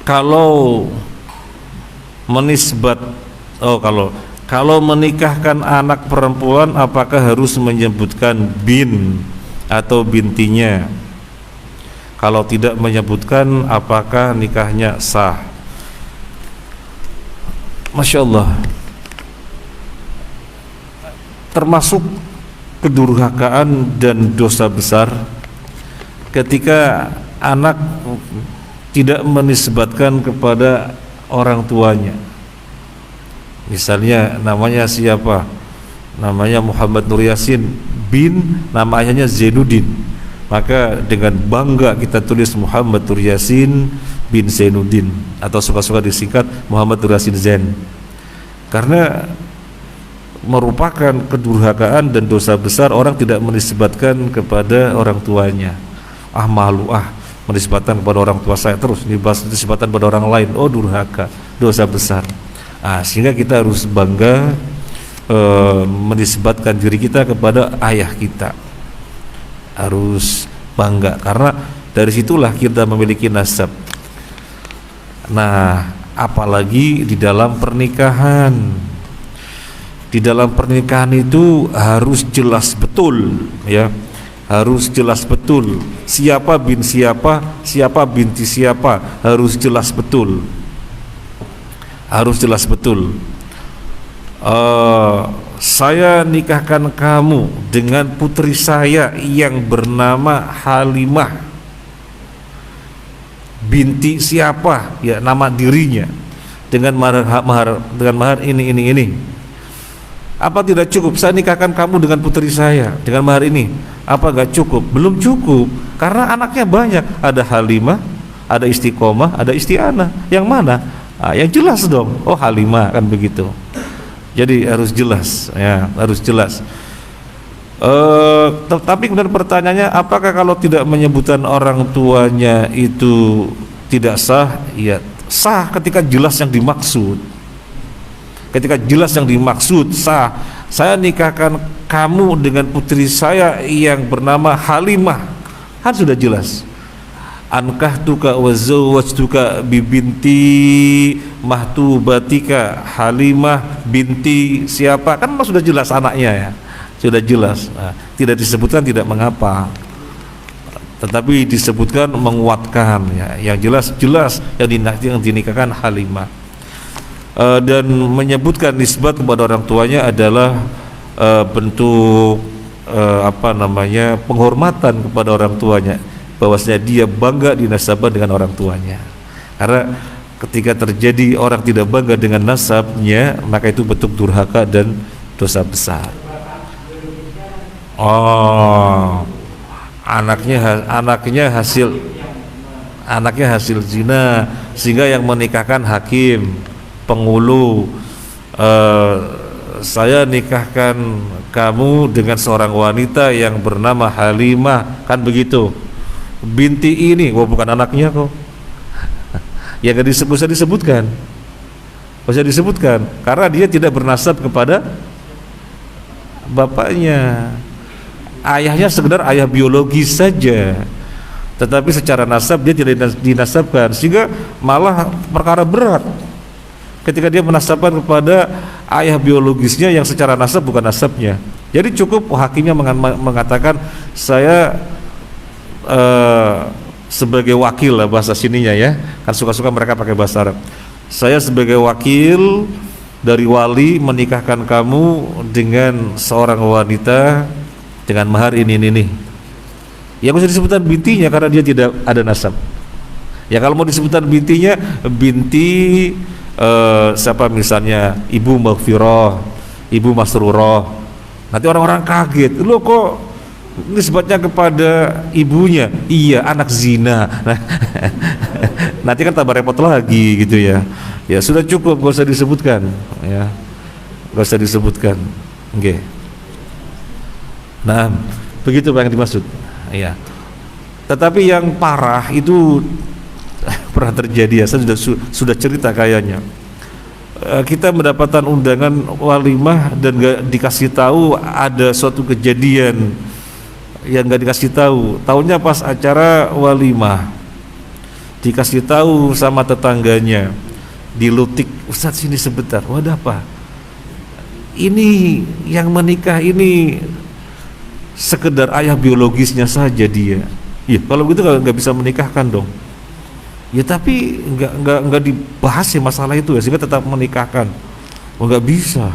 kalau menisbat kalau menikahkan anak perempuan apakah harus menyebutkan bin atau bintinya? Kalau tidak menyebutkan apakah nikahnya sah? Masya Allah, termasuk kedurhakaan dan dosa besar ketika anak tidak menisbatkan kepada orang tuanya. Misalnya namanya siapa? Namanya Muhammad Nur Yasin bin nama ayahnya Zainuddin, maka dengan bangga kita tulis Muhammad Nur Yasin bin Zainuddin, atau suka-suka disingkat Muhammad Nur Yasin Zain, karena merupakan kedurhakaan dan dosa besar orang tidak menisbatkan kepada orang tuanya. Malu menisbatkan kepada orang tua saya terus menisbatkan pada orang lain, durhaka, dosa besar. Sehingga kita harus bangga menisbatkan diri kita kepada ayah kita, harus bangga, karena dari situlah kita memiliki nasab. Nah, apalagi di dalam pernikahan. Di dalam pernikahan itu harus jelas betul, ya. Harus jelas betul siapa bin siapa, siapa binti siapa, harus jelas betul. Harus jelas betul. Saya nikahkan kamu dengan putri saya yang bernama Halimah binti siapa, ya, nama dirinya, dengan mahar ini. Apa tidak cukup saya nikahkan kamu dengan putri saya dengan mahar ini? Apa gak cukup? Belum cukup, karena anaknya banyak. Ada Halimah, ada Istiqomah, ada Isti'anah. Yang mana? Yang jelas dong. Halimah, kan begitu. Jadi harus jelas, ya, harus jelas. Tapi kemudian pertanyaannya, apakah kalau tidak menyebutkan orang tuanya itu tidak sah? Ya, sah ketika jelas yang dimaksud. Ketika jelas yang dimaksud sah. Saya nikahkan kamu dengan putri saya yang bernama Halimah, kan sudah jelas. Ankahtuka wa zawwajtuka bibinti mahtubatika Halimah binti siapa, kan sudah jelas anaknya, ya, sudah jelas. Tidak disebutkan tidak mengapa, tetapi disebutkan menguatkan, ya. Yang jelas yang dinikahkan Halimah. Dan menyebutkan nisbat kepada orang tuanya adalah bentuk penghormatan kepada orang tuanya, bahwasanya dia bangga dinasabah dengan orang tuanya. Karena ketika terjadi orang tidak bangga dengan nasabnya, maka itu bentuk durhaka dan dosa besar. Anaknya hasil zina, sehingga yang menikahkan hakim, pengulu. Saya nikahkan kamu dengan seorang wanita yang bernama Halimah, kan begitu. Binti ini, bukan anaknya kok. Ya gak usah disebutkan, karena dia tidak bernasab kepada bapaknya. Ayahnya sekedar ayah biologis saja, tetapi secara nasab dia tidak dinasabkan, sehingga malah perkara berat ketika dia menasabkan kepada ayah biologisnya yang secara nasab bukan nasabnya. Jadi cukup hakimnya mengatakan, saya sebagai wakil lah bahasa sininya, ya, kan suka-suka mereka pakai bahasa Arab. Saya sebagai wakil dari wali menikahkan kamu dengan seorang wanita dengan mahar ini. Ya, bisa disebutkan bintinya karena dia tidak ada nasab. Ya, kalau mau disebutkan bintinya, binti siapa misalnya, Ibu Maghfirah, Ibu Masrurah, nanti orang-orang kaget, lo kok nisbatnya kepada ibunya? Iya, anak zina. Nanti kan tambah repot lagi gitu, ya. Ya sudah cukup, gak usah disebutkan, ya, gak usah disebutkan. Oke. Nah, begitu yang dimaksud, ya. Tetapi yang parah itu pernah terjadi, ya, saya sudah cerita kayaknya. Kita mendapatkan undangan walimah dan gak dikasih tahu ada suatu kejadian yang gak dikasih tahu. Tahunya pas acara walimah. dikasih tahu sama tetangganya, dilutik, Ustadz sini sebentar, wadah apa? Ini yang menikah ini sekedar ayah biologisnya saja dia. Ya kalau begitu nggak bisa menikahkan dong. Ya tapi nggak dibahas ya masalah itu ya, sehingga tetap menikahkan. Oh nggak bisa.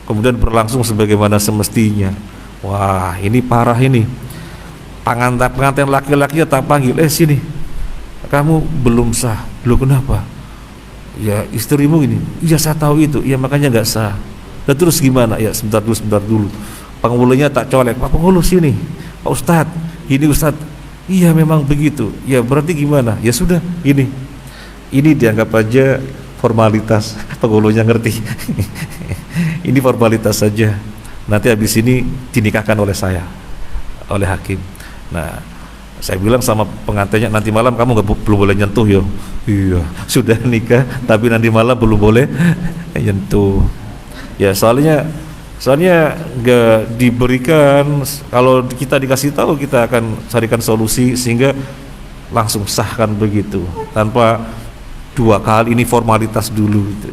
Kemudian berlangsung sebagaimana semestinya. Wah ini parah ini. Pengantin laki-lakinya tak panggil, sini, kamu belum sah. Loh kenapa? Ya istrimu ini. Iya saya tahu itu. Ya makanya nggak sah. Dan terus gimana? Ya sebentar dulu. Penghulunya tak colek, Pak penghulu sini, Pak Ustadz, ini Ustadz. Iya memang begitu. Ya berarti gimana? Ya sudah, ini dianggap aja formalitas. Penghulunya ngerti. Ini formalitas saja. Nanti habis ini dinikahkan oleh saya, oleh hakim. Nah, saya bilang sama pengantinnya, nanti malam kamu belum boleh nyentuh yo. Iya, sudah nikah tapi nanti malam belum boleh nyentuh. Ya soalnya nggak diberikan. Kalau kita dikasih tahu, kita akan carikan solusi sehingga langsung sahkan begitu, tanpa dua kali ini formalitas dulu gitu.